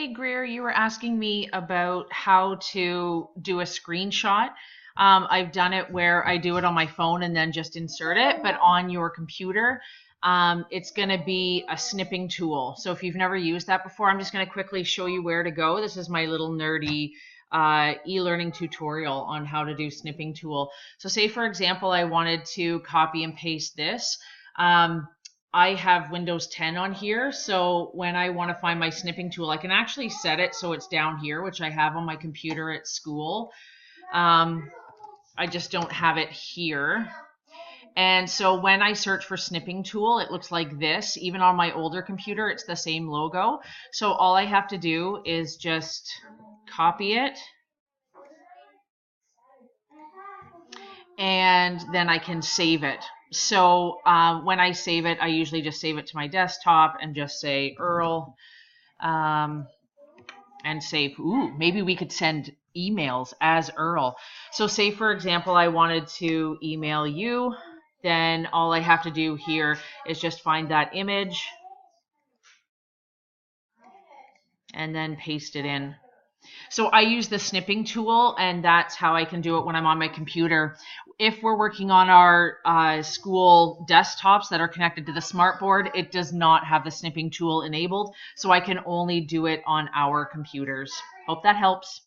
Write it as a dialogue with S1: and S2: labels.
S1: Hey Greer, you were asking me about how to do a screenshot. I've done it where I do it on my phone and then just insert it, but on your computer, it's going to be a snipping tool. So if you've never used that before, I'm just going to quickly show you where to go. This is my little nerdy e-learning tutorial on how to do snipping tool. So say, for example, I wanted to copy and paste this. I have Windows 10 on here, so when I want to find my snipping tool, I can actually set it so it's down here, which I have on my computer at school. I just don't have it here. And so when I search for snipping tool, it looks like this. Even on my older computer, it's the same logo. So all I have to do is just copy it. And then I can save it. So when I save it, I usually just save it to my desktop and just say Earl and save. Ooh, maybe we could send emails as Earl. So say, for example, I wanted to email you. Then all I have to do here is just find that image and then paste it in. So I use the snipping tool, and that's how I can do it when I'm on my computer. If we're working on our school desktops that are connected to the smartboard, it does not have the snipping tool enabled, so I can only do it on our computers. Hope that helps.